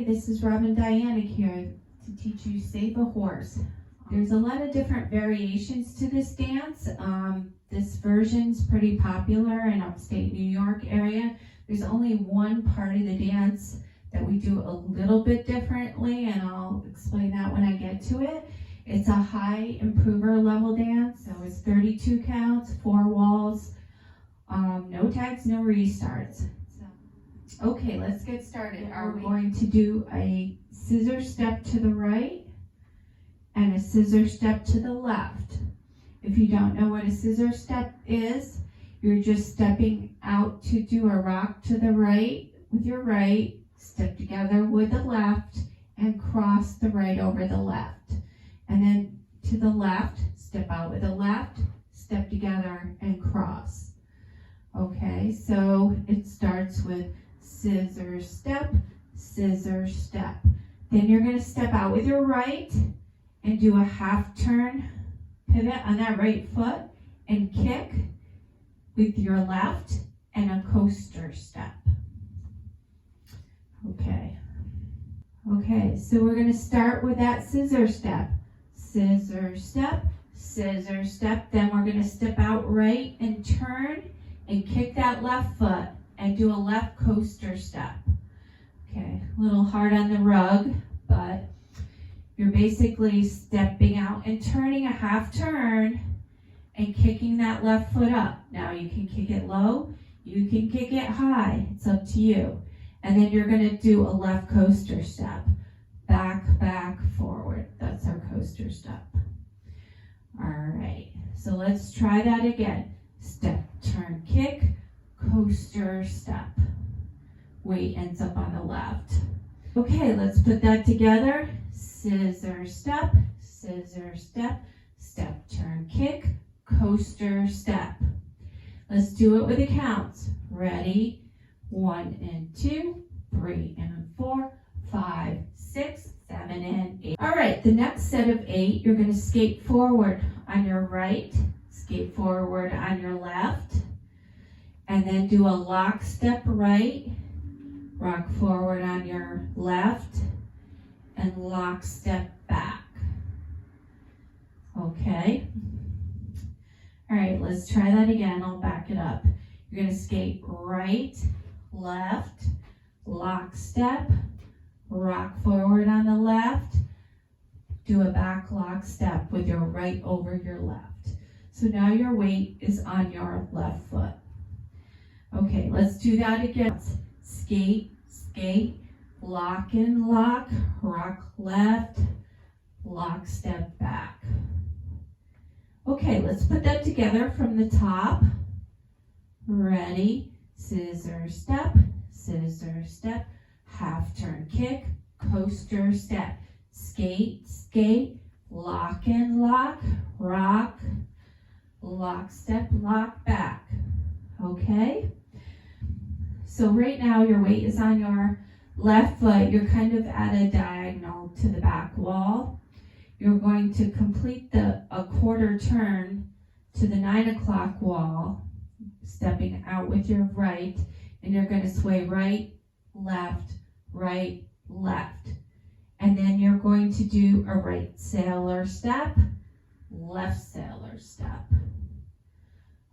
this is Robin Dyanick here to teach you Save a Horse. There's a lot of different variations to this dance. This version's pretty popular in upstate New York area. There's only one part of the dance that we do a little bit differently, and I'll explain that when I get to it. It's a high improver level dance, so it's 32 counts, 4 walls, no tags, no restarts. Okay, let's get started. We're going to do a scissor step to the right and a scissor step to the left. If you don't know what a scissor step is, you're just stepping out to do a rock to the right with your right, step together with the left, and cross the right over the left. And then to the left, step out with the left, step together, and cross. Okay, so it starts with scissor step, scissor step. Then you're going to step out with your right and do a half turn pivot on that right foot and kick with your left and a coaster step. Okay, so we're going to start with that scissor step. Scissor step, scissor step. Then we're going to step out right and turn and kick that left foot and do a left coaster step. Okay, a little hard on the rug, but you're basically stepping out and turning a half turn and kicking that left foot up. Now you can kick it low, you can kick it high, it's up to you. And then you're going to do a left coaster step. Back, back, forward. That's our coaster step. All right, so let's try that again. Step, turn, kick, coaster step. Weight ends up on the left. Okay, let's put that together. Scissor step, step, turn, kick, coaster step. Let's do it with the counts. Ready? 1 and 2, 3 and 4, 5, 6, 7 and 8. All right, the next set of 8, you're going to skate forward on your right, skate forward on your left, and then do a lock step right, rock forward on your left, and lock step back. Okay. All right, let's try that again. I'll back it up. You're going to skate right, left, lock step, rock forward on the left, do a back lock step with your right over your left. So now your weight is on your left foot. Okay, let's do that again. Skate, skate, lock and lock, rock left, lock step back. Okay, let's put that together from the top. Ready? Scissor step, half turn kick, coaster step, skate, skate, lock and lock, rock, lock step, lock back. Okay? So right now your weight is on your left foot. You're kind of at a diagonal to the back wall. You're going to complete a quarter turn to the 9 o'clock wall, stepping out with your right, and you're going to sway right, left, and then you're going to do a right sailor step, left sailor step.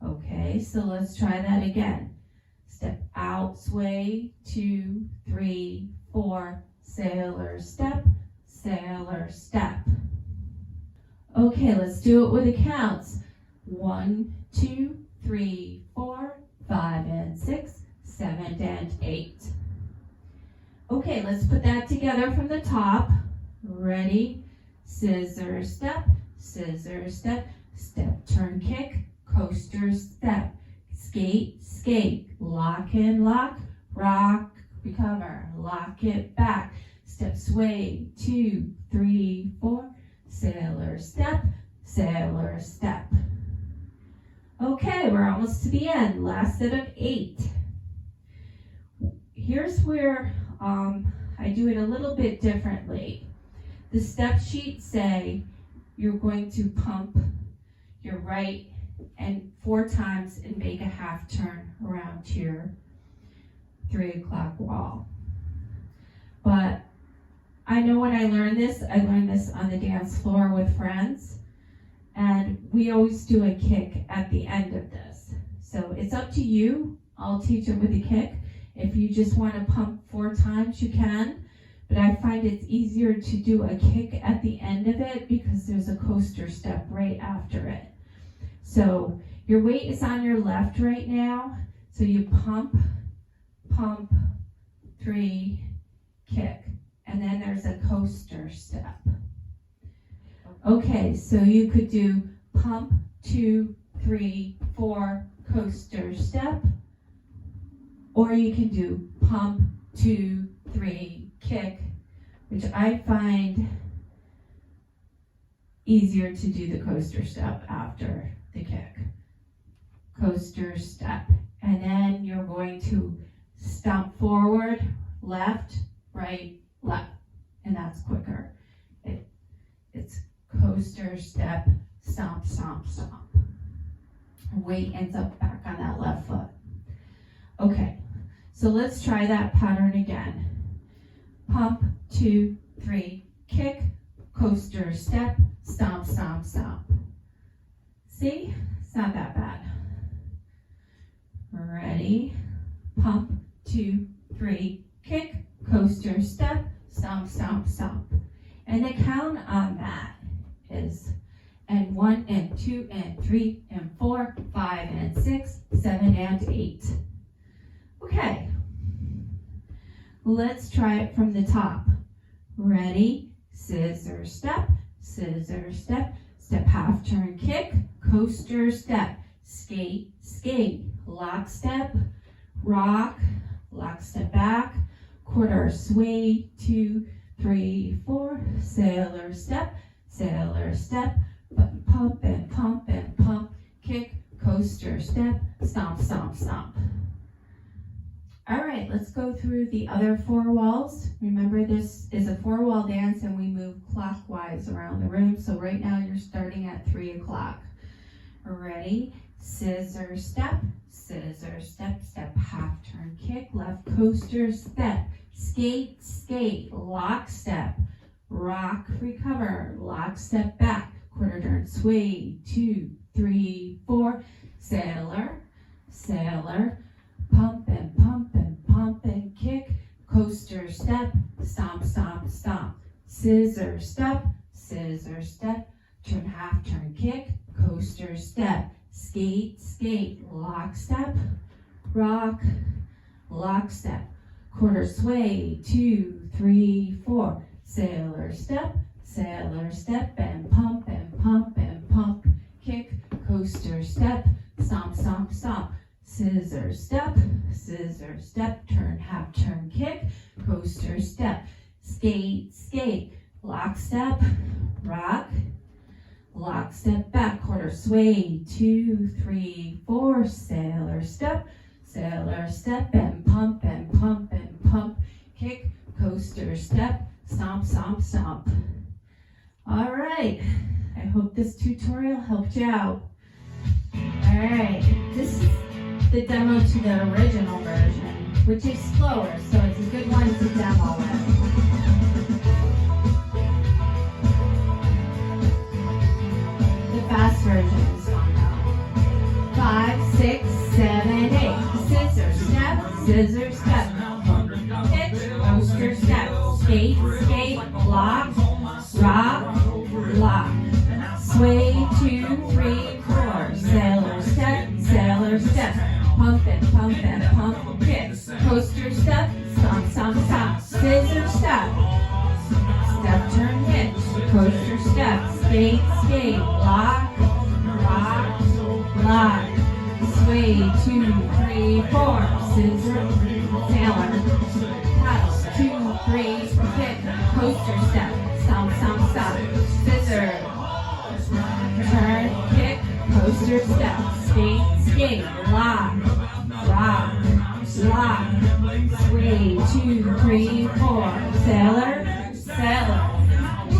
Okay, so let's try that again. Step out, sway, 2, 3, 4, sailor step, sailor step. Okay, let's do it with the counts. 1, 2, 3, 4, 5 and 6, 7 and 8. Okay, let's put that together from the top. Ready? Scissor step, step, turn kick, coaster step, skate, skate, lock and lock, rock, recover, lock it back, step, sway, 2, 3, 4, sailor step, sailor step. Okay, we're almost to the end. Last set of 8. Here's where I do it a little bit differently. The step sheets say you're going to pump your right and 4 times and make a half turn around to your 3 o'clock wall. But I know when I learned this on the dance floor with friends, and we always do a kick at the end of this. So it's up to you. I'll teach it with a kick. If you just want to pump 4 times, you can. But I find it's easier to do a kick at the end of it because there's a coaster step right after it. So your weight is on your left right now. So you pump, pump, 3, kick. And then there's a coaster step. Okay, so you could do pump, 2, 3, 4, coaster step. Or you can do pump, 2, 3, kick, which I find easier to do the coaster step after the kick. Coaster step. And then you're going to stomp forward, left, right, left. And that's quicker. It's coaster step, stomp, stomp, stomp. Weight ends up back on that left foot. Okay, so let's try that pattern again. Pump, 2, 3, kick, coaster step, stomp, stomp, stomp. See? It's not that bad. Ready? Pump, 2, 3, kick, coaster step, stomp, stomp, stomp. And the count on that is and 1 and 2 and 3 and 4, 5 and 6, 7 and 8. Okay. Let's try it from the top. Ready? Scissor step, step half turn kick, coaster step, skate, skate, lock step, rock, lock step back, quarter sway, 2, 3, 4, sailor step, pump and pump and pump, kick, coaster step, stomp, stomp, stomp. All right, let's go through the other 4 walls. Remember, this is a 4-wall dance and we move clockwise around the room. So right now you're starting at 3 o'clock. Ready? Scissor step, step, half turn kick, left coaster step, skate, skate, lock step, rock, recover, lock step back, quarter turn sway, 2, 3, 4, sailor, pump and pump and pump and kick, coaster step, stomp, stomp, stomp, scissor step, turn half turn kick, coaster step, skate, skate, lock step, rock, lock step, quarter sway, 2, 3, 4, sailor step, and pump and pump and pump, kick, coaster step, stomp, stomp, stomp, scissor step, turn half turn kick, coaster step, skate, skate, lock step, rock, lock step back, quarter sway, 2, 3, 4, sailor step, and pump and pump and pump, kick, coaster step, stomp, stomp, stomp. All right, I hope this tutorial helped you out. All right, this is the demo to the original version, which is slower, so it's a good one to demo with. The fast version is fun though. 5, 6, 7, 8. Scissor step, kick, coaster step, skate, skate, lock, rock, lock, sway, 2, 3, 4, sailor step, pump and pump, kick, coaster step, stomp, stomp, stomp, scissor step, turn hitch, coaster step, skate, skate, lock, rock, lock, sway, 2, 3, 4, scissor, sailor, paddle, 2, 3, kick, coaster step, stomp, stomp, stomp, scissor, turn, kick, coaster step, skate, skate, lock, rock, lock, sway, 2, 3, 4, sailor,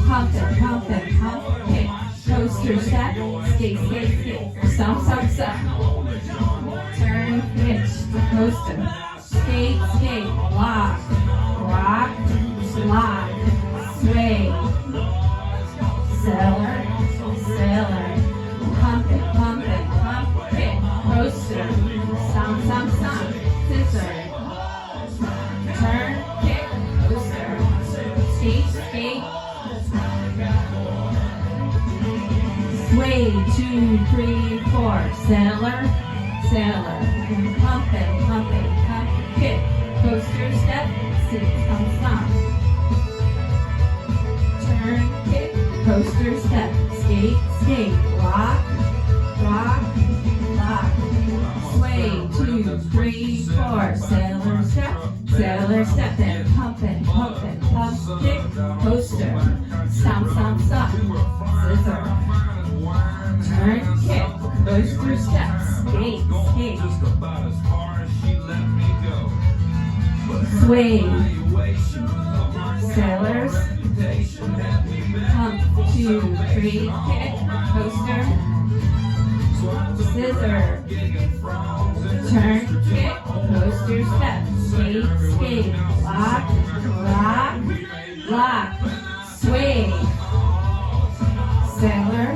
pump and pump, kick, coaster step, skate, skate, skate, stomp, stomp, stomp, turn, hitch, coaster, skate, skate, lock, rock, lock, sway, sailor, sailor, pump it, pump it, pump, kick, coaster, stomp, stomp, stomp, scissor, turn, kick, coaster, skate, skate, sway, 2, 3, 4, sailor, sailor, pump it, pump it, pump, kick, coaster, step, sit, stomp, stomp, turn, kick, coaster, step, skate, skate, lock, rock, lock, sway, 2, 3, 4, sailor, step, then pump it, pump, kick, coaster, stomp, stomp, stomp, scissor, turn, kick, coaster, step, skate, skate, sway, sailors, pump, 2, 3, kick, coaster, scissor, turn, kick, coaster, step, skate, skate, lock, rock, lock, sway, sailor,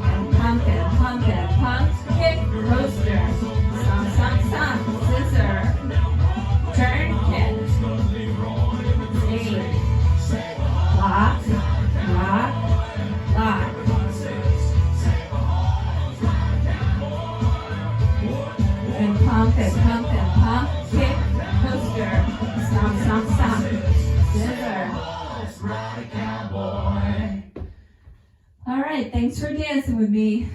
and pump it, pump, kick, coaster, stomp, stomp, stomp, scissor, turn, kick, skate, lock, rock, lock, and pump it, pump, kick, coaster, stomp, stomp, stomp, scissor. All right, thanks for dancing with me.